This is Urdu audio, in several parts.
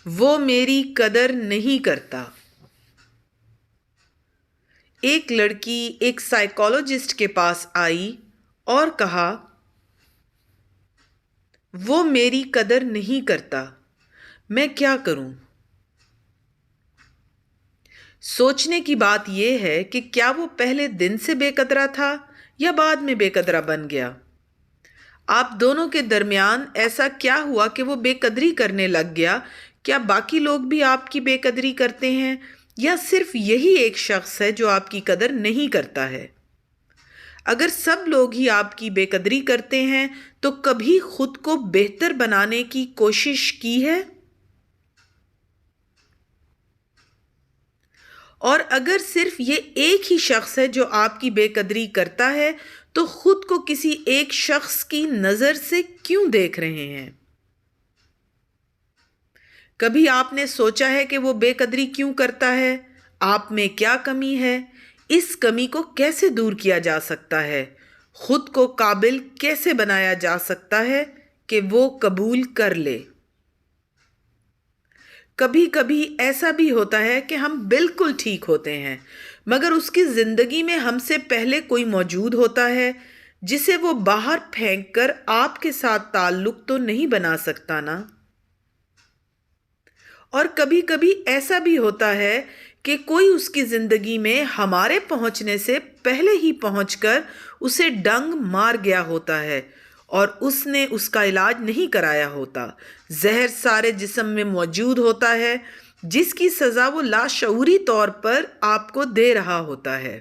وہ میری قدر نہیں کرتا۔ ایک لڑکی ایک سائیکالوجسٹ کے پاس آئی اور کہا، وہ میری قدر نہیں کرتا، میں کیا کروں؟ سوچنے کی بات یہ ہے کہ کیا وہ پہلے دن سے بے قدرہ تھا یا بعد میں بے قدرہ بن گیا؟ آپ دونوں کے درمیان ایسا کیا ہوا کہ وہ بے قدری کرنے لگ گیا؟ کیا باقی لوگ بھی آپ کی بے قدری کرتے ہیں یا صرف یہی ایک شخص ہے جو آپ کی قدر نہیں کرتا ہے؟ اگر سب لوگ ہی آپ کی بے قدری کرتے ہیں تو کبھی خود کو بہتر بنانے کی کوشش کی ہے؟ اور اگر صرف یہ ایک ہی شخص ہے جو آپ کی بے قدری کرتا ہے تو خود کو کسی ایک شخص کی نظر سے کیوں دیکھ رہے ہیں؟ کبھی آپ نے سوچا ہے کہ وہ بے قدری کیوں کرتا ہے؟ آپ میں کیا کمی ہے؟ اس کمی کو کیسے دور کیا جا سکتا ہے؟ خود کو قابل کیسے بنایا جا سکتا ہے کہ وہ قبول کر لے؟ کبھی کبھی ایسا بھی ہوتا ہے کہ ہم بالکل ٹھیک ہوتے ہیں مگر اس کی زندگی میں ہم سے پہلے کوئی موجود ہوتا ہے جسے وہ باہر پھینک کر آپ کے ساتھ تعلق تو نہیں بنا سکتا نا؟ اور کبھی کبھی ایسا بھی ہوتا ہے کہ کوئی اس کی زندگی میں ہمارے پہنچنے سے پہلے ہی پہنچ کر اسے ڈنگ مار گیا ہوتا ہے اور اس نے اس کا علاج نہیں کرایا ہوتا۔ زہر سارے جسم میں موجود ہوتا ہے جس کی سزا وہ لاشعوری طور پر آپ کو دے رہا ہوتا ہے۔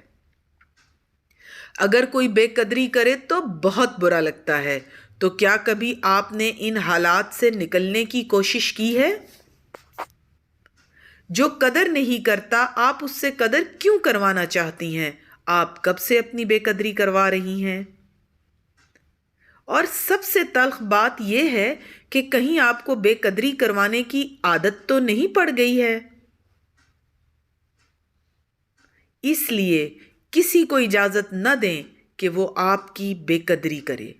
اگر کوئی بے قدری کرے تو بہت برا لگتا ہے، تو کیا کبھی آپ نے ان حالات سے نکلنے کی کوشش کی ہے؟ جو قدر نہیں کرتا آپ اس سے قدر کیوں کروانا چاہتی ہیں؟ آپ کب سے اپنی بے قدری کروا رہی ہیں؟ اور سب سے تلخ بات یہ ہے کہ کہیں آپ کو بے قدری کروانے کی عادت تو نہیں پڑ گئی ہے؟ اس لیے کسی کو اجازت نہ دیں کہ وہ آپ کی بے قدری کرے۔